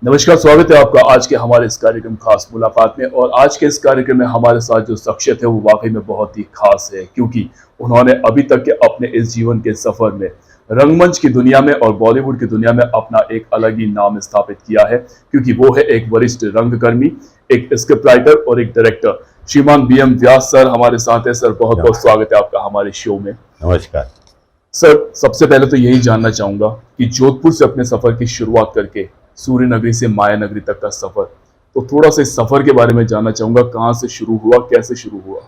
नमस्कार, स्वागत है आपका आज के हमारे इस कार्यक्रम खास मुलाकात में। और आज के इस कार्यक्रम में हमारे साथ जो शख्सियत है वो वाकई में बहुत ही खास है, क्योंकि उन्होंने अभी तक के अपने इस जीवन के सफर में रंगमंच की दुनिया में और बॉलीवुड की दुनिया में अपना एक अलग ही नाम स्थापित किया है। क्योंकि वो है एक वरिष्ठ रंगकर्मी, एक स्क्रिप्ट राइटर और एक डायरेक्टर। श्रीमान BM व्यास सर हमारे साथ है। सर, बहुत बहुत स्वागत है आपका हमारे शो में। नमस्कार सर, सबसे पहले तो यही जानना चाहूंगा कि जोधपुर से अपने सफर की शुरुआत करके सूर्य नगरी से माया नगरी तक का सफर, तो थोड़ा सा इस सफर के बारे में जानना चाहूंगा। कहां से शुरू हुआ, कैसे शुरू हुआ?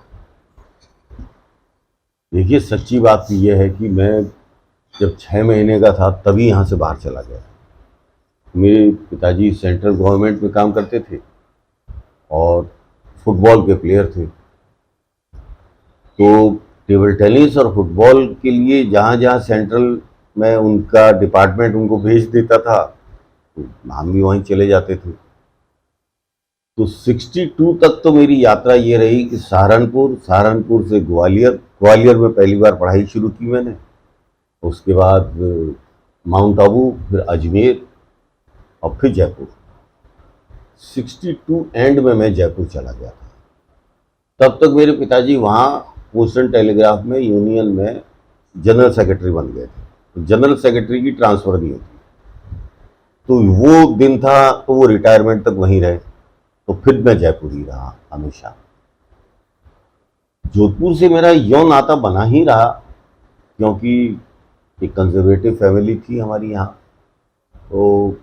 देखिए, सच्ची बात तो यह है कि मैं जब 6 महीने का था तभी यहाँ से बाहर चला गया। मेरे पिताजी सेंट्रल गवर्नमेंट में काम करते थे और फुटबॉल के प्लेयर थे। तो टेबल टेनिस और फुटबॉल के लिए जहाँ जहाँ सेंट्रल में उनका डिपार्टमेंट उनको भेज देता था, तो हम भी वहीं चले जाते थे। तो 62 तक तो मेरी यात्रा ये रही कि सहारनपुर से ग्वालियर में पहली बार पढ़ाई शुरू की मैंने। उसके बाद माउंट आबू, फिर अजमेर और फिर जयपुर। 62 एंड में मैं जयपुर चला गया था। तब तक मेरे पिताजी वहाँ पोस्ट एंड टेलीग्राफ में यूनियन में जनरल सेक्रेटरी बन गए थे। तो जनरल सेक्रेटरी की ट्रांसफ़र नहीं होती, तो वो दिन था, तो वो रिटायरमेंट तक वहीं रहे। तो फिर मैं जयपुर ही रहा हमेशा। जोधपुर से मेरा यौन नाता बना ही रहा, क्योंकि एक कंजर्वेटिव फैमिली थी हमारी यहाँ। तो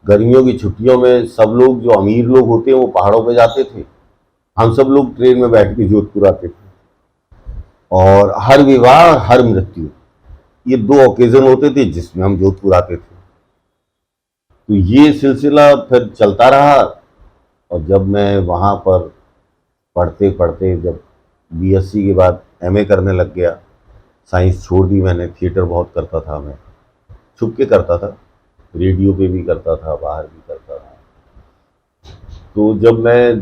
गर्मियों की छुट्टियों में सब लोग, जो अमीर लोग होते हैं, वो पहाड़ों पे जाते थे। हम सब लोग ट्रेन में बैठ के जोधपुर आते थे। और हर विवाह, हर मृत्यु, ये 2 ओकेजन होते थे जिसमें हम जोधपुर आते थे। तो ये सिलसिला फिर चलता रहा। और जब मैं वहाँ पर पढ़ते पढ़ते, जब BSc के बाद MA करने लग गया, साइंस छोड़ दी मैंने। थिएटर बहुत करता था मैं, छुप के करता था, रेडियो पे भी करता था, बाहर भी करता था। तो जब मैं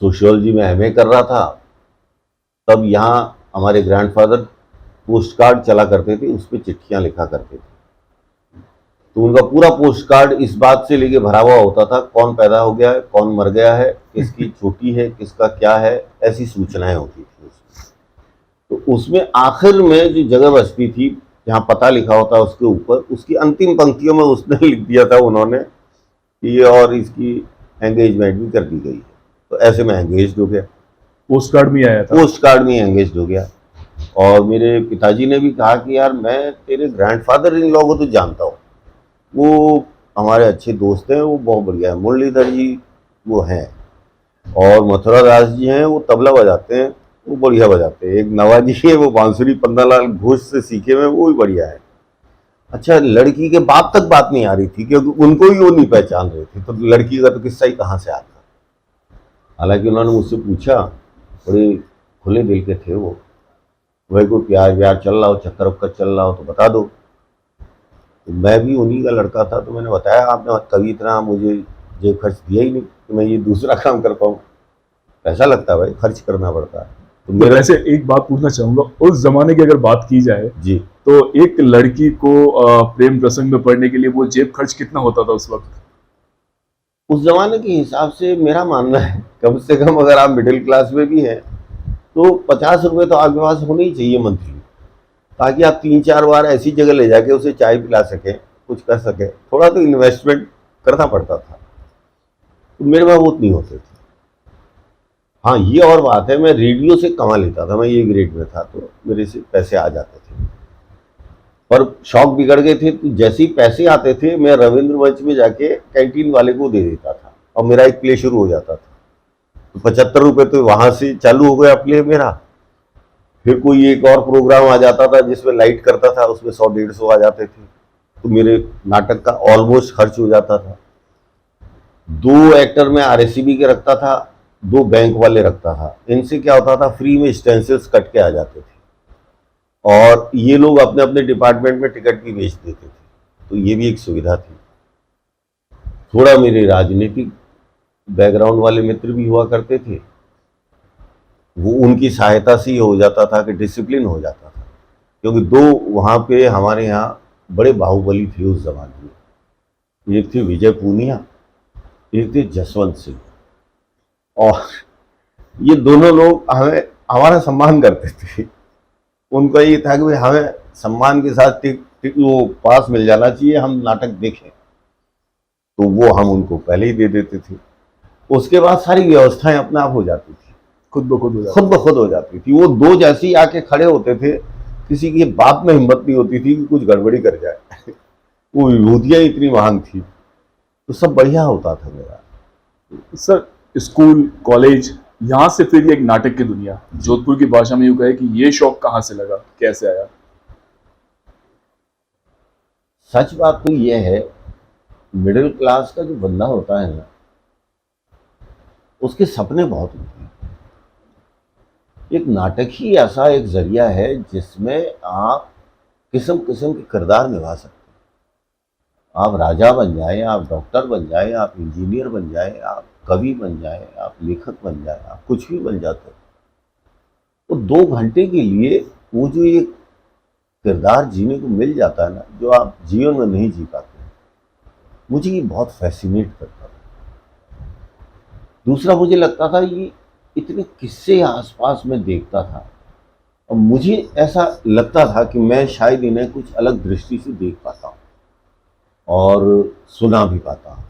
सोशियोलॉजी में MA कर रहा था, तब यहाँ हमारे ग्रैंडफादर पोस्ट कार्ड चला करते थे, उस पर चिट्ठियाँ लिखा करते थे। तो उनका पूरा पोस्ट कार्ड इस बात से लेके भरा हुआ होता था, कौन पैदा हो गया है, कौन मर गया है, किसकी छोटी है, किसका क्या है, ऐसी सूचनाएं होती थी उसमें। तो उसमें आखिर में जो जगह बचती थी, जहाँ पता लिखा होता उसके ऊपर, उसकी अंतिम पंक्तियों में उसने लिख दिया था उन्होंने कि ये और इसकी एंगेजमेंट भी कर दी गई है। तो ऐसे में एंगेज हो गया। पोस्ट कार्ड में आया था? पोस्ट कार्ड में एंगेज हो गया। और मेरे पिताजी ने भी कहा कि यार, मैं तेरे ग्रैंडफादर इन लोगों को तो जानता हूँ, वो हमारे अच्छे दोस्त हैं, वो बहुत बढ़िया है। मुरलीधर जी वो हैं, और मथुरा दास जी हैं, वो तबला बजाते हैं, वो बढ़िया बजाते हैं। एक नवाजी है, वो बांसुरी पन्नालाल घोष से सीखे हुए, वो भी बढ़िया है। अच्छा, लड़की के बाप तक बात नहीं आ रही थी, क्योंकि उनको ही वो नहीं पहचान रहे थे। तो लड़की का तो किस्सा ही कहाँ से आता। हालांकि उन्होंने मुझसे पूछा, बड़े खुले दिल के थे वो, वही कोई प्यार व्यार चल रहा हो, चक्कर वक्कर चल रहा हो तो बता दो। तो मैं भी उन्हीं का लड़का था, तो मैंने बताया, आपने कभी इतना मुझे जेब खर्च दिया ही नहीं कि मैं ये दूसरा काम कर पाऊँ। पैसा लगता है भाई, खर्च करना पड़ता है। तो मेरे वैसे एक बात पूछना चाहूंगा, उस जमाने की अगर बात की जाए जी, तो एक लड़की को प्रेम प्रसंग में पढ़ने के लिए वो जेब खर्च कितना होता था उस वक्त? उस जमाने के हिसाब से मेरा मानना है, कम से कम अगर आप मिडिल क्लास में भी हैं तो 50 रुपये तो आपके पास होने ही चाहिए मंथली, ताकि आप 3-4 बार ऐसी जगह ले जाके उसे चाय पिला सकें, कुछ कर सकें। थोड़ा तो इन्वेस्टमेंट करना पड़ता था। तो मेरे पास वो नहीं होते थे। हाँ, ये और बात है, मैं रेडियो से कमा लेता था। मैं ये ग्रेड में था, तो मेरे से पैसे आ जाते थे। पर शौक बिगड़ गए थे, तो जैसे ही पैसे आते थे, मैं रविंद्र मंच में जाके कैंटीन वाले को दे देता था, और मेरा एक प्ले शुरू हो जाता था। तो 75 रुपये तो वहाँ से चालू हो गया प्ले मेरा। फिर कोई एक और प्रोग्राम आ जाता था जिसमें लाइट करता था, उसमें 100-150 आ जाते थे। तो मेरे नाटक का ऑलमोस्ट खर्च हो जाता था। 2 एक्टर में RSCB के रखता था, 2 बैंक वाले रखता था। इनसे क्या होता था, फ्री में स्टेंसिल्स कट के आ जाते थे, और ये लोग अपने अपने डिपार्टमेंट में टिकट भी बेच देते थे। तो ये भी एक सुविधा थी। थोड़ा मेरे राजनीतिक बैकग्राउंड वाले मित्र भी हुआ करते थे, वो उनकी सहायता से ही हो जाता था कि डिसिप्लिन हो जाता था। क्योंकि 2 वहाँ पे हमारे यहाँ बड़े बाहुबली थे उस जमाने में। एक थे विजय पूनिया एक थे जसवंत सिंह, और ये दोनों लोग हमें हमारा सम्मान करते थे। उनका ये था कि भाई हमें सम्मान के साथ टिक टिक वो पास मिल जाना चाहिए, हम नाटक देखें, तो वो हम उनको पहले ही दे देते थे। उसके बाद सारी व्यवस्थाएं अपने आप हो जाती थी, खुद ब खुद हो जाता खुद ब खुद हो जाती थी। वो दो जैसे ही आके खड़े होते थे, किसी की बात में हिम्मत नहीं होती थी कि कुछ गड़बड़ी कर जाए। वो विभूतियां इतनी महान थी, तो सब बढ़िया होता था मेरा। सर, स्कूल, कॉलेज, यहाँ से फिर ये एक नाटक की दुनिया, जोधपुर की भाषा में यूँ कहे कि ये शौक कहाँ से लगा, कैसे आया? सच बात तो ये है, मिडिल क्लास का जो बंदा होता है ना, उसके सपने बहुत होते हैं। एक नाटक ही ऐसा एक जरिया है जिसमें आप किस्म किस्म के किरदार निभा सकते हैं। आप राजा बन जाए, आप डॉक्टर बन जाए, आप इंजीनियर बन जाए, आप कवि बन जाए, आप लेखक बन जाए, आप कुछ भी बन जाते हो। तो 2 घंटे के लिए वो जो एक किरदार जीने को मिल जाता है ना, जो आप जीवन में नहीं जी पाते, मुझे ये बहुत फैसिनेट करता था। दूसरा, मुझे लगता था ये इतने किस्से आसपास में देखता था, और मुझे ऐसा लगता था कि मैं शायद इन्हें कुछ अलग दृष्टि से देख पाता हूँ और सुना भी पाता हूँ।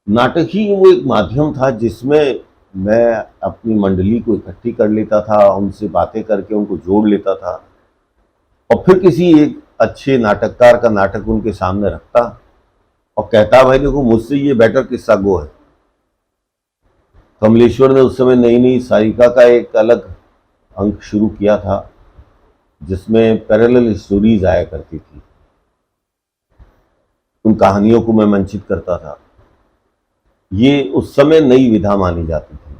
नाटक ही वो एक माध्यम था जिसमें मैं अपनी मंडली को इकट्ठी कर लेता था, उनसे बातें करके उनको जोड़ लेता था, और फिर किसी एक अच्छे नाटककार का नाटक उनके सामने रखता और कहता, भाई देखो मुझसे ये बेटर किस्सा गो है। कमलेश्वर ने उस समय नई नई सारिका का एक अलग अंक शुरू किया था जिसमें पैरेलल स्टोरीज आया करती थी। उन कहानियों को मैं मंचित करता था। ये उस समय नई विधा मानी जाती थी।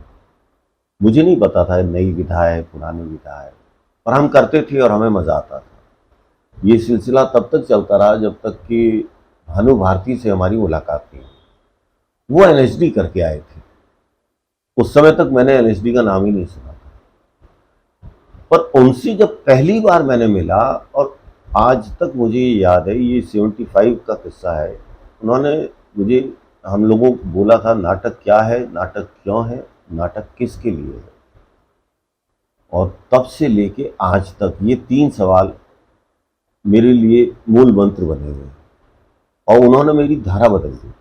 मुझे नहीं पता था नई विधा है, पुरानी विधा है, पर हम करते थे और हमें मजा आता था। ये सिलसिला तब तक चलता रहा जब तक कि भानु भारती से हमारी मुलाकात नहीं हुई। वो एलएसडी करके आए थे। उस समय तक मैंने एलएसडी का नाम ही नहीं सुना था, पर उनसे जब पहली बार मैंने मिला, और आज तक मुझे ये याद है, ये 75 का किस्सा है। उन्होंने मुझे, हम लोगों को बोला था, नाटक क्या है, नाटक क्यों है, नाटक किसके लिए है। और तब से लेके आज तक ये 3 सवाल मेरे लिए मूल मंत्र बने हुए हैं, और उन्होंने मेरी धारा बदल दी।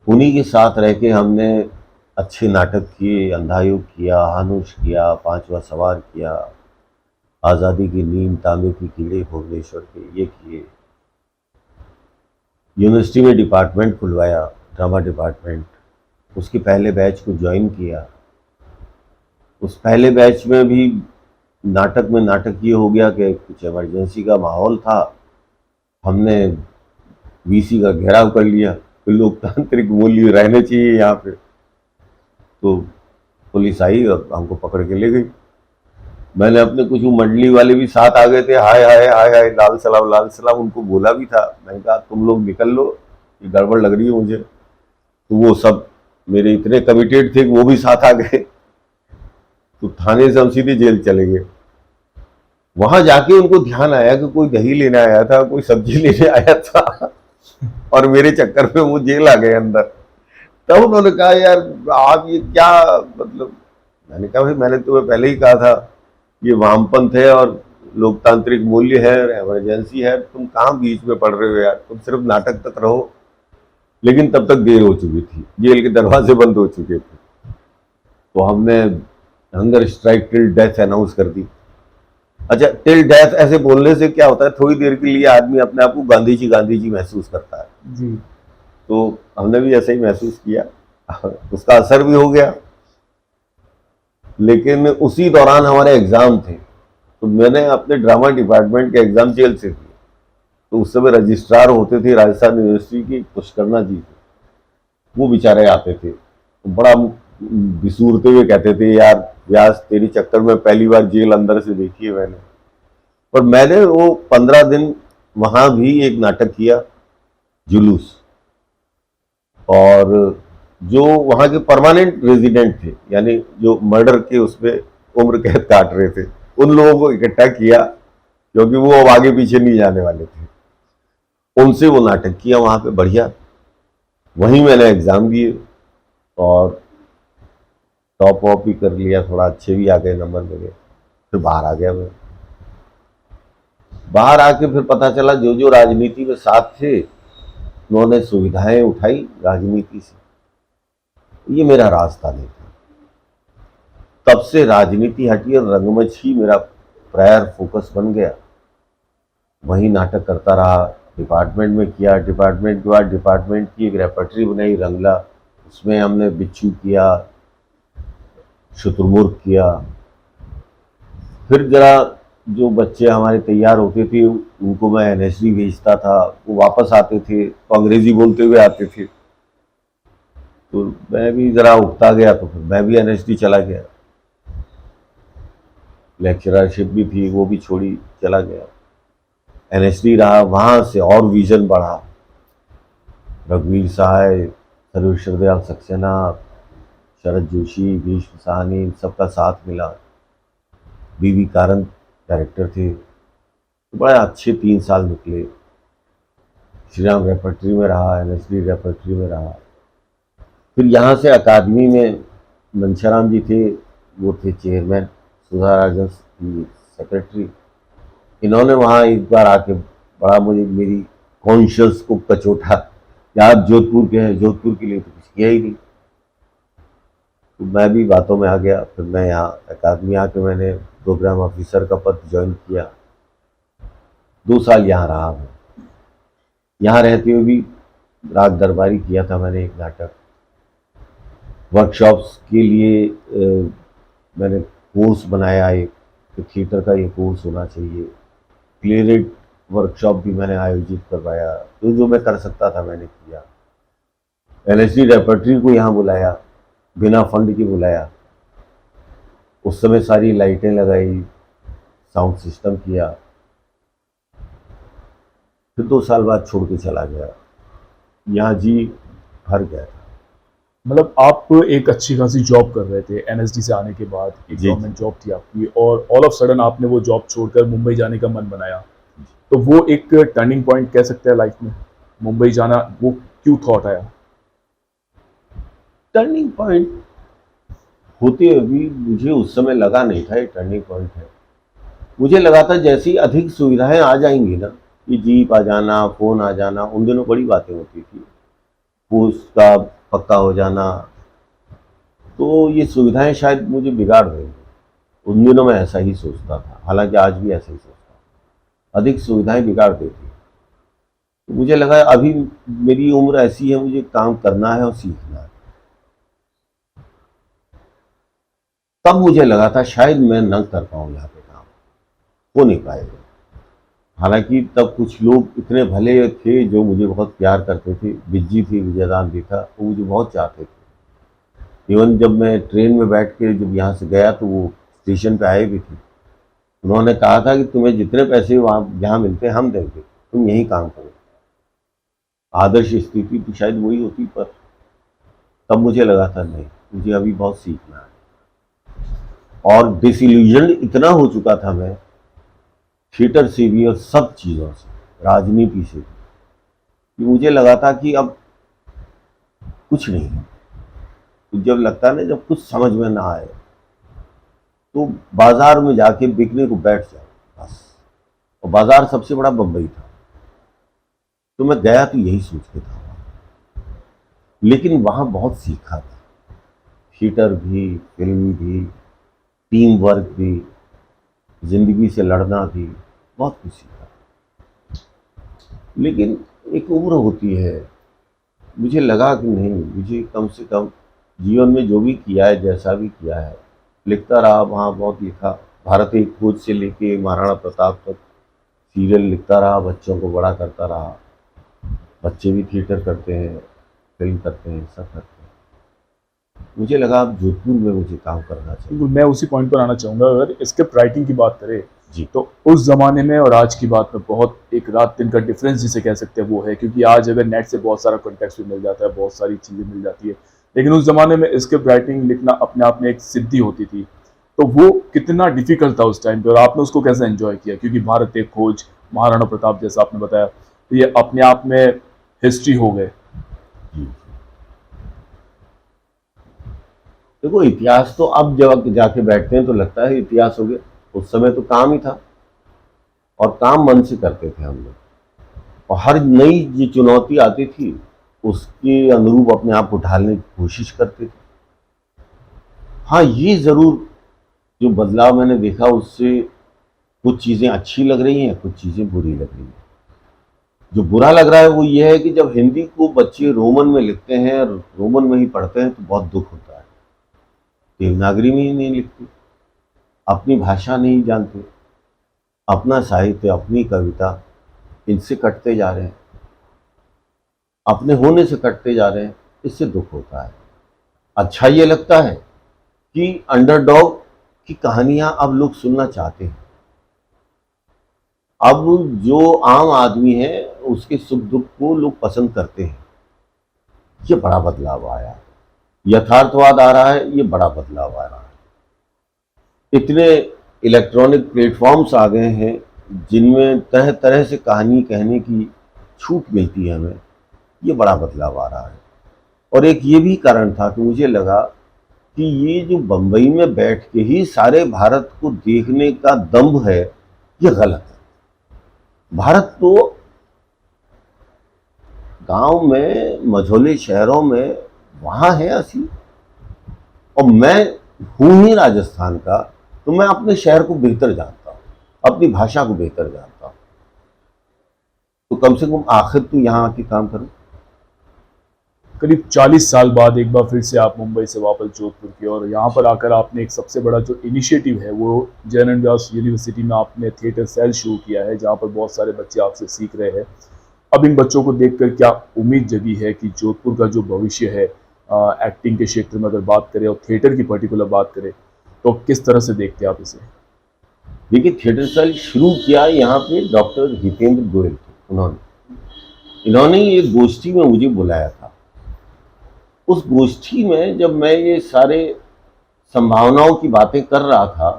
उन्हीं के साथ रह के हमने अच्छे नाटक किए, अंधायुग किया, हानुश किया, 5वां सवार किया, आज़ादी की नींद, तांबे की कीड़े भुवनेश्वर के, ये किए। यूनिवर्सिटी में डिपार्टमेंट खुलवाया, ड्रामा डिपार्टमेंट। उसके पहले बैच को ज्वाइन किया। उस पहले बैच में भी नाटक ये हो गया कि कुछ इमरजेंसी का माहौल था। हमने वीसी का घेराव कर लिया कि लोकतांत्रिक मूल्य रहने चाहिए यहाँ पे। तो पुलिस आई और हमको पकड़ के ले गई। मैंने अपने कुछ मंडली वाले भी साथ आ गए थे, हाय हाय हाय हाय, लाल सलाम लाल सलाम, उनको बोला भी था। मैंने कहा तुम लोग निकल लो, ये गड़बड़ लग रही है मुझे। तो वो सब मेरे इतने कमिटेड थे कि वो भी साथ आ गए। तो थाने से हम सीधे जेल चले गए। वहां जाके उनको ध्यान आया कि कोई दही लेने आया था, कोई सब्जी लेने आया था, और मेरे चक्कर में वो जेल आ गए अंदर। तब उन्होंने कहा, यार आप ये क्या, मतलब। मैंने कहा, भाई मैंने तुम्हें पहले ही कहा था ये वामपंथ है और लोकतांत्रिक मूल्य है, इमरजेंसी है, तुम कहाँ बीच में पड़ रहे हो यार, तुम सिर्फ नाटक तक रहो। लेकिन तब तक देर हो चुकी थी, जेल के दरवाजे बंद हो चुके थे। तो हमने hunger strike till death announce कर दी। अच्छा, टिल डेथ ऐसे बोलने से क्या होता है, थोड़ी देर के लिए आदमी अपने आप को गांधी जी महसूस करता है जी। तो हमने भी ऐसा ही महसूस किया। उसका असर भी हो गया। लेकिन उसी दौरान हमारे एग्जाम थे, तो मैंने अपने ड्रामा डिपार्टमेंट के एग्जाम जेल से दिए। तो उस समय रजिस्ट्रार होते थे राजस्थान यूनिवर्सिटी की, पुष्करना जी थे। वो बेचारे आते थे, तो बड़ा बिसूरते हुए कहते थे, यार व्यास तेरी चक्कर में पहली बार जेल अंदर से देखी है मैंने। पर मैंने वो 15 दिन वहां भी एक नाटक किया, जुलूस। और जो वहां के परमानेंट रेजिडेंट थे, यानी जो मर्डर के उसमें उम्र कैद काट रहे थे, उन लोगों को इकट्ठा किया, क्योंकि वो अब आगे पीछे नहीं जाने वाले थे। उनसे वो नाटक किया वहां पे, बढ़िया। वहीं मैंने एग्ज़ाम दिए और टॉप वॉप भी कर लिया, थोड़ा अच्छे भी आ गए नंबर मेरे। फिर बाहर आ गया मैं। बाहर आके फिर पता चला जो जो राजनीति में साथ थे उन्होंने सुविधाएं उठाई राजनीति से। ये मेरा रास्ता नहीं था। तब से राजनीति हटी और रंगमंच ही मेरा प्रायर फोकस बन गया। वहीं नाटक करता रहा, डिपार्टमेंट में किया, डिपार्टमेंट के बाद डिपार्टमेंट की एक रेपर्टरी बनाई रंगला, उसमें हमने बिच्छू किया, शुतुरमुर्ग किया। फिर जरा जो बच्चे हमारे तैयार होते थे उनको मैं एनएसडी भेजता था, वो वापस आते थे तो अंग्रेजी बोलते हुए आते थे, तो मैं भी जरा उकता गया तो फिर मैं भी एनएसडी चला गया। लेक्चररशिप भी थी वो भी छोड़ी, चला गया। एनएसडी रहा, वहाँ से और विजन बढ़ा। रघुवीर सहाय, सर्वेश्वर दयाल सक्सेना, शरद जोशी, भीष्म साहनी, इन सबका साथ मिला। बीवी कारंत डायरेक्टर थे, तो बड़े अच्छे 3 साल निकले। श्रीराम रेपर्टरी में रहा, एनएसडी रेपर्टरी में रहा। फिर यहाँ से अकादमी में मनशाराम जी थे, वो थे चेयरमैन, सुधा राजन की सेक्रेटरी। इन्होंने वहाँ एक बार आके बड़ा मुझे मेरी कॉन्शियस को कचोटा कि आप जोधपुर के हैं, जोधपुर के लिए तो कुछ किया ही नहीं। तो मैं भी बातों में आ गया। फिर मैं यहाँ अकादमी आके मैंने प्रोग्राम ऑफिसर का पद ज्वाइन किया। 2 साल यहाँ रहा मैं। यहाँ रहते हुए भी राग दरबारी किया था मैंने एक नाटक। वर्कशॉप्स के लिए मैंने कोर्स बनाया एक, कि थिएटर का ये कोर्स होना चाहिए। प्लेरेट वर्कशॉप भी मैंने आयोजित करवाया, तो जो मैं कर सकता था मैंने किया। एनएसडी रेपर्टरी को यहाँ बुलाया, बिना फंड के बुलाया। उस समय सारी लाइटें लगाई, साउंड सिस्टम किया। फिर 2 साल बाद छोड़ के चला गया। यहाँ जी भर गया था। मतलब आप एक अच्छी खासी जॉब कर रहे थे एनएसडी से आने के बाद, एक जी। गवर्नमेंट जॉब थी आपकी, और ऑल ऑफ सडन आपने वो जॉब छोड़कर मुंबई जाने का मन बनाया। तो वो एक टर्निंग पॉइंट कह सकते हैं लाइफ में, मुंबई जाना, वो क्यों थॉट आया? टर्निंग पॉइंट होते हुए भी मुझे उस समय लगा नहीं था ये टर्निंग पॉइंट है। मुझे लगा था जैसी अधिक सुविधाएं आ जाएंगी ना, ये जीप आ जाना, फ़ोन आ जाना, उन दिनों बड़ी बातें होती थी, पोस्ट का पक्का हो जाना, तो ये सुविधाएं शायद मुझे बिगाड़ देंगी। उन दिनों मैं ऐसा ही सोचता था, हालांकि आज भी ऐसा ही सोचता हूँ। अधिक सुविधाएं बिगाड़ देती। तो मुझे लगा अभी मेरी उम्र ऐसी है, मुझे काम करना है और सीखना है। तब मुझे लगा था शायद मैं न कर पाऊँ यहाँ पे काम, हो नहीं पाएगा। हालांकि तब कुछ लोग इतने भले थे जो मुझे बहुत प्यार करते थे। बिज्जी थी, विजयदान भी था, वो मुझे बहुत चाहते थे। इवन जब मैं ट्रेन में बैठ के जब यहाँ से गया तो वो स्टेशन पे आए भी थे। उन्होंने कहा था कि तुम्हें जितने पैसे वहाँ यहाँ मिलते हैं हम देंगे, तुम यहीं काम करो। आदर्श स्थिति तो शायद वही होती, पर तब मुझे लगा था नहीं, मुझे अभी बहुत सीखना है। और डिसइल्यूजन इतना हो चुका था मैं, थिएटर से भी और सब चीज़ों से, राजनीति से भी, कि मुझे लगा था कि अब कुछ नहीं है। तो जब लगता है ना, जब कुछ समझ में ना आए तो बाजार में जाके बिकने को बैठ जाओ बस। और बाजार सबसे बड़ा बम्बई था, तो मैं गया तो यही सोच के था। लेकिन वहाँ बहुत सीखा था, थिएटर भी, फिल्म भी, टीम वर्क भी, जिंदगी से लड़ना भी, बहुत कुछ सीखा। लेकिन एक उम्र होती है, मुझे लगा कि नहीं, मुझे कम से कम जीवन में जो भी किया है, जैसा भी किया है, लिखता रहा, वहाँ बहुत लिखा। भारत एक खोज से लेके महाराणा प्रताप तक सीरियल लिखता रहा, बच्चों को बड़ा करता रहा। बच्चे भी थिएटर करते हैं, फिल्म करते हैं, सब करते हैं। मुझे लगा अब जोधपुर में मुझे काम करना चाहिए। बिल्कुल, मैं उसी पॉइंट पर आना चाहूँगा। अगर स्क्रिप्ट राइटिंग की बात करें जी। तो उस ज़माने में और आज की बात में बहुत एक रात दिन का डिफरेंस जिसे कह सकते हैं वो है, क्योंकि आज अगर नेट से बहुत सारा कॉन्टेक्स्ट भी मिल जाता है, बहुत सारी चीज़ें मिल जाती है, लेकिन उस ज़माने में स्क्रिप्ट राइटिंग लिखना अपने आप में एक सिद्धि होती थी। तो वो कितना डिफिकल्ट था उस टाइम पे, और आपने उसको कैसे एंजॉय किया? क्योंकि भारत एक खोज, महाराणा प्रताप जैसा आपने बताया, तो ये अपने आप में हिस्ट्री हो गए। जी। देखो इतिहास तो अब जब जाके बैठते हैं तो लगता है इतिहास हो गया, उस समय तो काम ही था और काम मन से करते थे हम लोग, और हर नई जो चुनौती आती थी उसके अनुरूप अपने आप उठाने की कोशिश करते थे। हाँ, ये जरूर जो बदलाव मैंने देखा उससे कुछ चीजें अच्छी लग रही हैं, कुछ चीजें बुरी लग रही हैं। जो बुरा लग रहा है वो ये है कि जब हिंदी को बच्चे रोमन में लिखते हैं और रोमन में ही पढ़ते हैं तो बहुत दुख होता है। देवनागरी में ही नहीं लिखते, अपनी भाषा नहीं जानते, अपना साहित्य, अपनी कविता, इनसे कटते जा रहे हैं, अपने होने से कटते जा रहे हैं, इससे दुख होता है। अच्छा ये लगता है कि अंडरडॉग की कहानियां अब लोग सुनना चाहते हैं। अब जो आम आदमी है उसके सुख दुख को लोग पसंद करते हैं। ये बड़ा बदलाव आया, यथार्थवाद आ रहा है, ये बड़ा बदलाव आ रहा है। इतने इलेक्ट्रॉनिक प्लेटफॉर्म्स आ गए हैं जिनमें तरह तरह से कहानी कहने की छूट मिलती है हमें, ये बड़ा बदलाव आ रहा है। और एक ये भी कारण था कि मुझे लगा कि ये जो बंबई में बैठ के ही सारे भारत को देखने का दंभ है, ये गलत है। भारत तो गांव में, मझोले शहरों में वहां है असली, और मैं हूं ही राजस्थान का, तो मैं अपने शहर को बेहतर जानता हूं, अपनी भाषा को बेहतर जानता हूं, तो कम से कम आखिर तो यहां आके काम करूं। करीब 40 साल बाद एक बार फिर से आप मुंबई से वापस जोधपुर की, और यहाँ पर आकर आपने एक सबसे बड़ा जो इनिशिएटिव है वो जैन व्यास यूनिवर्सिटी में आपने थिएटर सेल शुरू किया है, जहाँ पर बहुत सारे बच्चे आपसे सीख रहे हैं। अब इन बच्चों को देखकर क्या उम्मीद जगी है कि जोधपुर का जो भविष्य है एक्टिंग के क्षेत्र में अगर बात करें और थिएटर की पर्टिकुलर बात करें, तो किस तरह से देखते हैं आप इसे? देखिए, थिएटर सेल शुरू किया यहाँ पे डॉक्टर हितेंद्र गोयल थे। इन्होंने एक गोष्ठी में मुझे बुलाया था। उस गोष्ठी में जब मैं ये सारे संभावनाओं की बातें कर रहा था,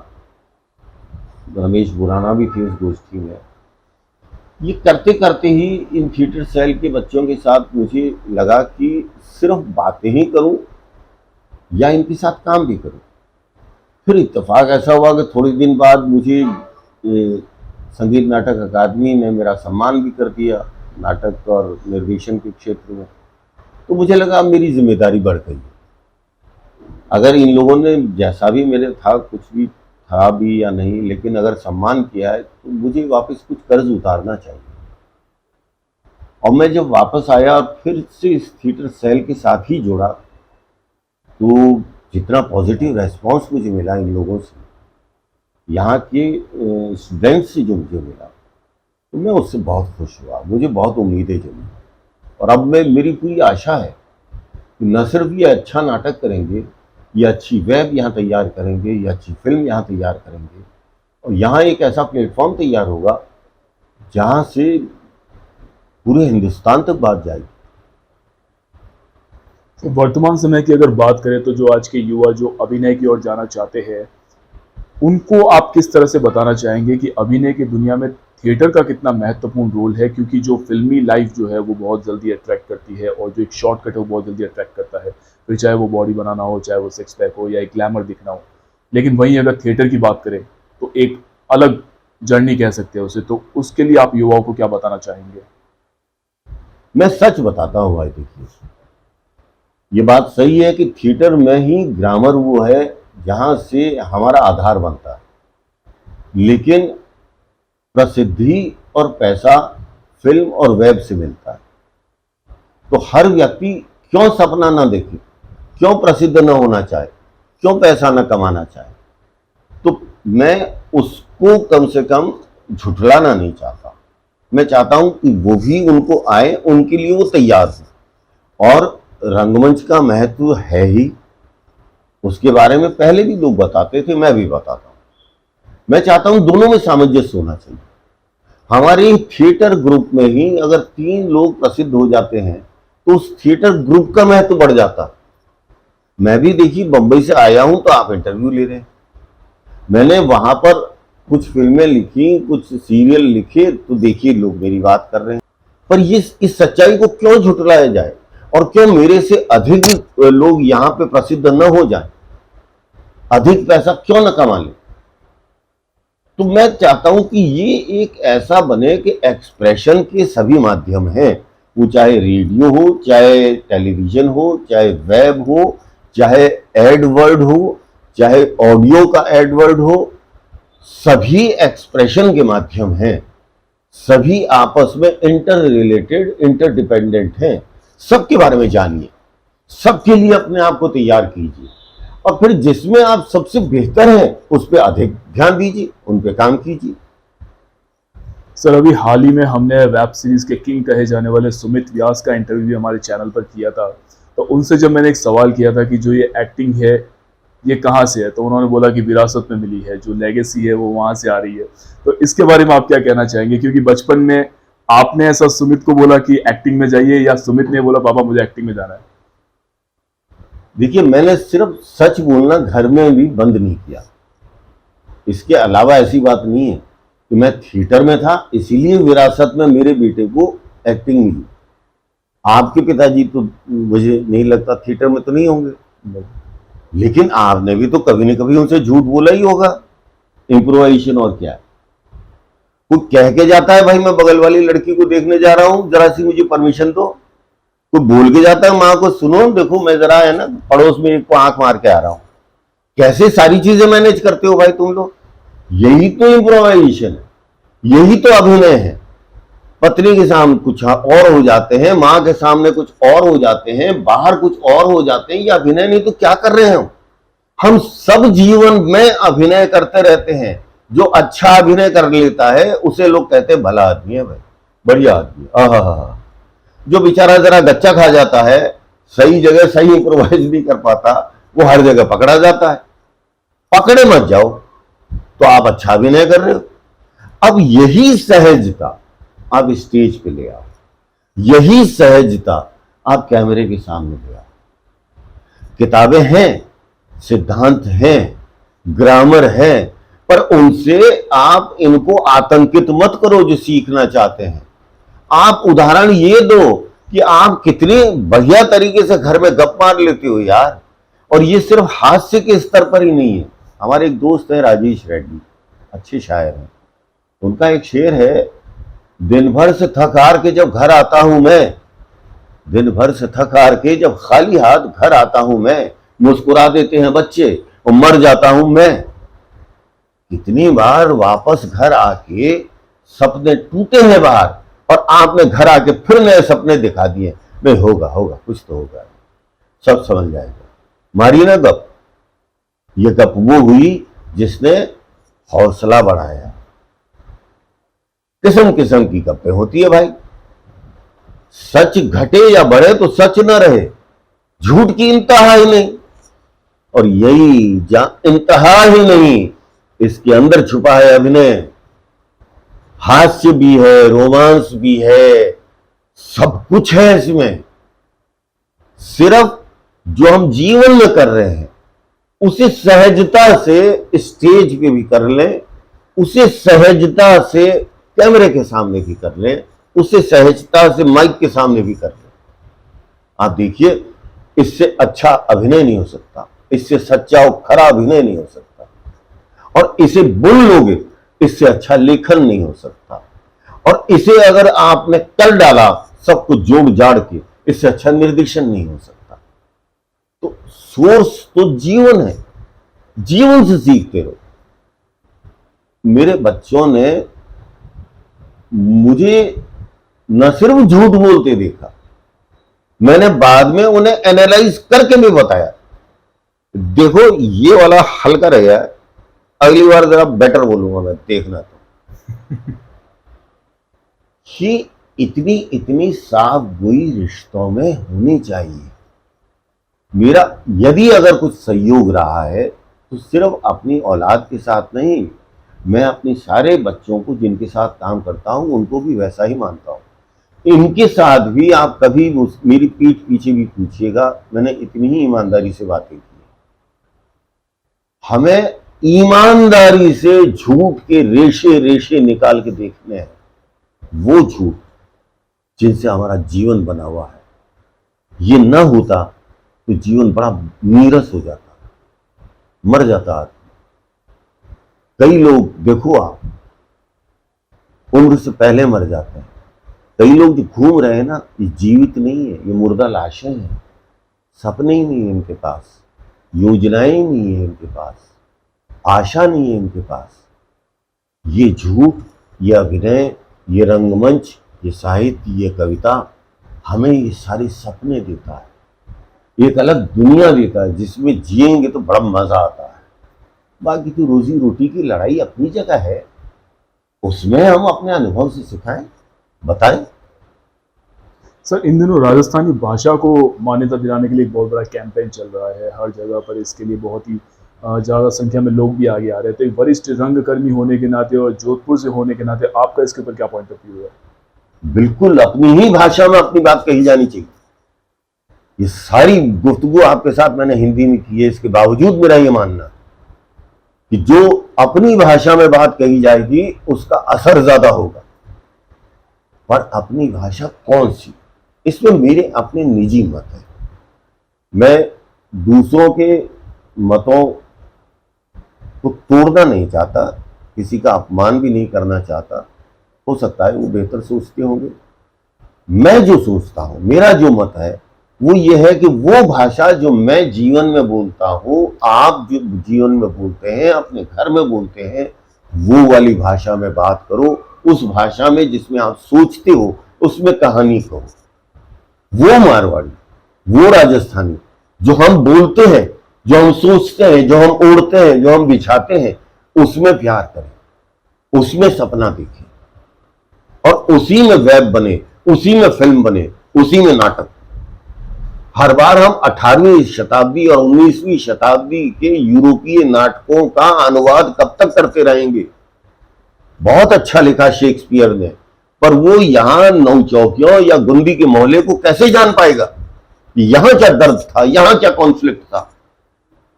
रमेश बुराना भी थे उस गोष्ठी में, ये करते करते ही इन थिएटर सेल के बच्चों के साथ मुझे लगा कि सिर्फ बातें ही करूं या इनके साथ काम भी करूं। फिर इत्तेफाक ऐसा हुआ कि थोड़े दिन बाद मुझे संगीत नाटक अकादमी ने मेरा सम्मान भी कर दिया नाटक और निर्देशन के क्षेत्र में। तो मुझे लगा मेरी जिम्मेदारी बढ़ गई। अगर इन लोगों ने जैसा भी मेरे था, कुछ भी था भी या नहीं, लेकिन अगर सम्मान किया है तो मुझे वापस कुछ कर्ज उतारना चाहिए। और मैं जब वापस आया और फिर से इस थिएटर सेल के साथ ही जुड़ा, तो जितना पॉजिटिव रेस्पॉन्स मुझे मिला इन लोगों से, यहाँ के स्टूडेंट्स से जो मुझे मिला, तो मैं उससे बहुत खुश हुआ। मुझे बहुत उम्मीदें जमी, और अब मेरी पूरी आशा है कि न सिर्फ ये अच्छा नाटक करेंगे, ये अच्छी वेब यहाँ तैयार करेंगे, ये अच्छी फिल्म यहाँ तैयार करेंगे, और यहाँ एक ऐसा प्लेटफॉर्म तैयार होगा जहाँ से पूरे हिंदुस्तान तक बात जाएगी। तो वर्तमान समय की अगर बात करें तो जो आज के युवा जो अभिनय की ओर जाना चाहते हैं, उनको आप किस तरह से बताना चाहेंगे कि अभिनय की दुनिया में थिएटर का कितना महत्वपूर्ण रोल है? क्योंकि जो फिल्मी लाइफ जो है वो बहुत जल्दी अट्रैक्ट करती है, और जो एक शॉर्टकट है वो बहुत जल्दी अट्रैक्ट करता है, फिर चाहे वो बॉडी बनाना हो, चाहे वो सिक्स पैक हो, या एक ग्लैमर दिखना हो। लेकिन वहीं अगर थिएटर की बात करें तो एक अलग जर्नी कह सकते हैं उसे, तो उसके लिए आप युवाओं को क्या बताना चाहेंगे? मैं सच बताता हूँ भाई, देखिए ये बात सही है कि थिएटर में ही ग्रामर वो है जहाँ से हमारा आधार बनता है, लेकिन प्रसिद्धि और पैसा फिल्म और वेब से मिलता है। तो हर व्यक्ति क्यों सपना ना देखे, क्यों प्रसिद्ध ना होना चाहे, क्यों पैसा ना कमाना चाहे? तो मैं उसको कम से कम झुठलाना नहीं चाहता। मैं चाहता हूं कि वो भी उनको आए, उनके लिए वो तैयार हो। और रंगमंच का महत्व है ही, उसके बारे में पहले भी लोग बताते थे, मैं भी बताता हूं। मैं चाहता हूं दोनों में सामंजस्य होना चाहिए। हमारे थिएटर ग्रुप में ही अगर 3 लोग प्रसिद्ध हो जाते हैं तो उस थिएटर ग्रुप का महत्व बढ़ जाता। मैं भी देखिए बंबई से आया हूं तो आप इंटरव्यू ले रहे हैं, मैंने वहां पर कुछ फिल्में लिखी, कुछ सीरियल लिखे, तो देखिए लोग मेरी बात कर रहे हैं। पर ये इस सच्चाई को क्यों झुठलाया जाए, और क्यों मेरे से अधिक लोग यहाँ पे प्रसिद्ध न हो जाएं? अधिक पैसा क्यों न कमा ले। तो मैं चाहता हूं कि ये एक ऐसा बने कि एक्सप्रेशन के सभी माध्यम हैं, वो चाहे रेडियो हो, चाहे टेलीविजन हो, चाहे वेब हो, चाहे एडवर्ड हो, चाहे ऑडियो का एडवर्ड हो, सभी एक्सप्रेशन के माध्यम हैं, सभी आपस में इंटर रिलेटेड, इंटरडिपेंडेंट हैं। सबके बारे में जानिए, सबके लिए अपने आप को तैयार कीजिए, और फिर जिसमें आप सबसे बेहतर हैं उस पर अधिक ध्यान दीजिए, उन पे काम कीजिए। सर, अभी हाल ही में हमने वेब सीरीज के किंग कहे जाने वाले सुमित व्यास का इंटरव्यू हमारे चैनल पर किया था। तो उनसे जब मैंने एक सवाल किया था कि जो ये एक्टिंग है ये कहाँ से है, तो उन्होंने बोला कि विरासत में मिली है, जो लेगेसी है वो वहां से आ रही है। तो इसके बारे में आप क्या कहना चाहेंगे, क्योंकि बचपन में आपने ऐसा सुमित को बोला कि एक्टिंग में जाइए, या सुमित ने बोला पापा मुझे एक्टिंग में जाना है? देखिए, मैंने सिर्फ सच बोलना घर में भी बंद नहीं किया, इसके अलावा ऐसी बात नहीं है कि मैं थिएटर में था इसीलिए विरासत में मेरे बेटे को एक्टिंग मिली। आपके पिताजी तो मुझे नहीं लगता थिएटर में तो नहीं होंगे, लेकिन आपने भी तो कभी न कभी उनसे झूठ बोला ही होगा। इम्प्रोवाइजेशन और क्या है, वो कह के जाता है भाई मैं बगल वाली लड़की को देखने जा रहा हूं, जरा सी मुझे परमिशन दो। कोई बोल के जाता है माँ को, सुनो देखो मैं जरा है ना पड़ोस में एक को आंख मार के आ रहा हूं। कैसे सारी चीजें मैनेज करते हो भाई तुम लोग? यही तो इम्प्रोवाइजेशन है, यही तो अभिनय है। पत्नी के सामने कुछ और हो जाते हैं, माँ के सामने कुछ और हो जाते हैं, बाहर कुछ और हो जाते हैं। ये अभिनय नहीं तो क्या कर रहे हैं हम सब जीवन में अभिनय करते रहते हैं। जो अच्छा अभिनय कर लेता है उसे लोग कहते हैं भला आदमी है भाई, बढ़िया आदमी। आहा, जो बेचारा जरा गच्चा खा जाता है, सही जगह सही इम्प्रोवाइज नहीं कर पाता, वो हर जगह पकड़ा जाता है। पकड़े मत जाओ तो आप अच्छा अभिनय कर रहे हो। अब यही सहजता आप स्टेज पे ले आओ, यही सहजता आप कैमरे के सामने ले आओ। किताबें हैं, सिद्धांत हैं, ग्रामर है, पर उनसे आप इनको आतंकित मत करो जो सीखना चाहते हैं। आप उदाहरण ये दो कि आप कितने बढ़िया तरीके से घर में गप मार लेते हो यार। और ये सिर्फ हास्य के स्तर पर ही नहीं है। हमारे एक दोस्त है राजेश रेड्डी, अच्छे शायर हैं। उनका एक शेर है, दिन भर से थक हार के जब घर आता हूं मैं, दिन भर से थक हार के जब खाली हाथ घर आता हूं मैं, मुस्कुरा देते हैं बच्चे और मर जाता हूं मैं। कितनी बार वापस घर आके सपने टूटे हैं बाहर, और आपने घर आके फिर नए सपने दिखा दिए। भाई होगा होगा कुछ तो होगा, सब समझ जाएगा। मारिए ना गप। ये गप वो हुई जिसने हौसला बढ़ाया। किस्म किस्म की गप्पें होती है भाई। सच घटे या बढ़े तो सच न रहे, झूठ की इंतहा ही नहीं। और यही जहां इंतहा ही नहीं, इसके अंदर छुपा है अभिनय। हास्य भी है, रोमांस भी है, सब कुछ है इसमें। सिर्फ जो हम जीवन में कर रहे हैं उसे सहजता से स्टेज पे भी कर लें, उसे सहजता से कैमरे के सामने भी कर लें, उसे सहजता से माइक के सामने भी कर लें। आप देखिए, इससे अच्छा अभिनय नहीं हो सकता, इससे सच्चा और खरा अभिनय नहीं हो सकता। और इसे बुन लोगे, इससे अच्छा लेखन नहीं हो सकता। और इसे अगर आपने कर डाला सब कुछ जोड़ जाड़ के, इससे अच्छा निर्देशन नहीं हो सकता। तो सोर्स तो जीवन है, जीवन से सीखते रहो। मेरे बच्चों ने मुझे न सिर्फ झूठ बोलते देखा, मैंने बाद में उन्हें एनालाइज करके भी बताया, देखो ये वाला हल्का रह गया, अगली बार जरा बेटर बोलूंगा मैं, देखना। तो ये इतनी इतनी साफ गोई रिश्तों में होनी चाहिए। मेरा यदि अगर कुछ सहयोग रहा है तो सिर्फ अपनी औलाद के साथ नहीं, मैं अपने सारे बच्चों को जिनके साथ काम करता हूं उनको भी वैसा ही मानता हूं। इनके साथ भी आप कभी मेरी पीठ पीछे भी पूछिएगा, मैंने इतनी ही ईमानदारी से बातें की। हमें ईमानदारी से झूठ के रेशे रेशे निकाल के देखने हैं, वो झूठ जिनसे हमारा जीवन बना हुआ है। ये न होता तो जीवन बड़ा नीरस हो जाता। मर जाता आदमी। कई लोग देखो आप उम्र से पहले मर जाते हैं। कई लोग जो घूम रहे हैं ना, ये जीवित नहीं है, ये मुर्दा लाशें हैं। सपने ही नहीं है इनके पास, योजनाएं ही नहीं है इनके पास, आशा नहीं है इनके पास। ये झूठ, ये अभिनय, ये रंगमंच, ये साहित्य, ये कविता हमें ये सारे सपने देता है, एक अलग दुनिया देता है जिसमें जिएंगे तो बड़ा मजा आता है। बाकी तो रोजी रोटी की लड़ाई अपनी जगह है, उसमें हम अपने अनुभव से सिखाएं, बताएं। सर, इन दिनों राजस्थानी भाषा को मान्यता दिलाने के लिए एक बहुत बड़ा कैंपेन चल रहा है। हर जगह पर इसके लिए बहुत ही ज़्यादा संख्या में लोग भी आगे आ रहे हैं। तो एक वरिष्ठ रंगकर्मी होने के नाते और जोधपुर से होने के नाते आपका इसके ऊपर क्या पॉइंट ऑफ व्यू है? बिल्कुल अपनी ही भाषा में अपनी बात कही जानी चाहिए। ये सारी गुफ्तगू आपके साथ मैंने हिंदी में की है, इसके बावजूद मेरा ये मानना कि जो अपनी भाषा में बात कही जाएगी उसका असर ज्यादा होगा। पर अपनी भाषा कौन सी, इसमें मेरे अपने निजी मत है। मैं दूसरों के मतों को तोड़ना नहीं चाहता, किसी का अपमान भी नहीं करना चाहता। हो सकता है वो बेहतर सोचते होंगे। मैं जो सोचता हूं, मेरा जो मत है वो ये है कि वो भाषा जो मैं जीवन में बोलता हूं, आप जो जीवन में बोलते हैं, अपने घर में बोलते हैं, वो वाली भाषा में बात करो। उस भाषा में जिसमें आप सोचते हो उसमें कहानी कहो। वो मारवाड़ी, वो राजस्थानी जो हम बोलते हैं, जो हम सोचते हैं, जो हम ओढ़ते हैं, जो हम बिछाते हैं, उसमें प्यार करें, उसमें सपना देखें और उसी में वेब बने, उसी में फिल्म बने, उसी में नाटक। हर बार हम 18वीं शताब्दी और 19वीं शताब्दी के यूरोपीय नाटकों का अनुवाद कब तक करते रहेंगे? बहुत अच्छा लिखा शेक्सपियर ने, पर वो यहां नौचौकियों या गुंदी के मोहल्ले को कैसे जान पाएगा कि यहां क्या दर्द था, यहां क्या कॉन्फ्लिक्ट था।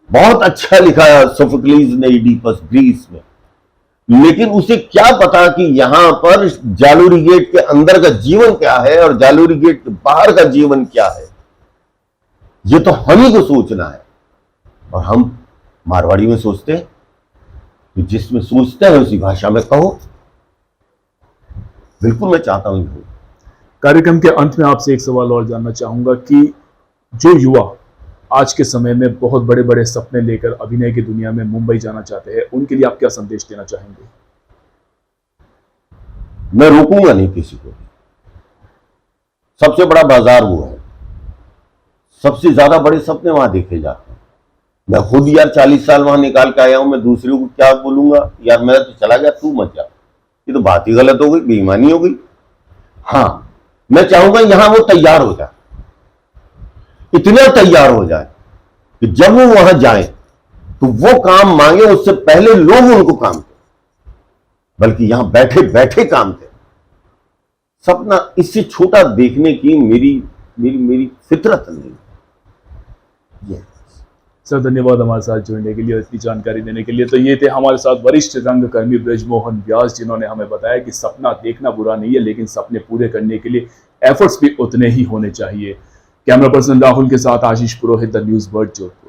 बहुत अच्छा लिखा सोफोक्लीज ने इडिपस ग्रीस में, लेकिन उसे क्या पता कि यहां पर जालोरी गेट के अंदर का जीवन क्या है और जालोरी गेट के बाहर का जीवन क्या है। ये तो हम ही को सोचना है। और हम मारवाड़ी में सोचते हैं, तो जिसमें सोचते हैं उसी भाषा में कहो। बिल्कुल मैं चाहता हूं। कार्यक्रम के अंत में आपसे एक सवाल और जानना चाहूंगा कि जो युवा आज के समय में बहुत बड़े बड़े सपने लेकर अभिनय की दुनिया में मुंबई जाना चाहते हैं, उनके लिए आप क्या संदेश देना चाहेंगे? मैं रोकूंगा नहीं किसी को। सबसे बड़ा बाजार वो है, सबसे ज्यादा बड़े सपने वहां देखे जाते हैं। मैं खुद यार 40 साल वहां निकाल के आया हूं, मैं दूसरे को क्या बोलूंगा यार मैं तो चला गया, तू मत जा। ये तो बात ही गलत हो गई, बेईमानी हो गई। हाँ, मैं चाहूंगा यहां वो तैयार हो जाए, इतना तैयार हो जाए कि जब वो वहां जाए तो वो काम मांगे उससे पहले लोग उनको काम दें, बल्कि यहां बैठे बैठे काम दें। सपना इससे छोटा देखने की मेरी मेरी मेरी फितरत नहीं। सर, धन्यवाद हमारे साथ जुड़ने के लिए और इतनी जानकारी देने के लिए। तो ये थे हमारे साथ वरिष्ठ रंगकर्मी ब्रजमोहन व्यास, जिन्होंने हमें बताया कि सपना देखना बुरा नहीं है, लेकिन सपने पूरे करने के लिए एफर्ट्स भी उतने ही होने चाहिए। कैमरा पर्सन राहुल के साथ आशीष पुरोहित, द न्यूज़ वर्ल्ड, जोधपुर।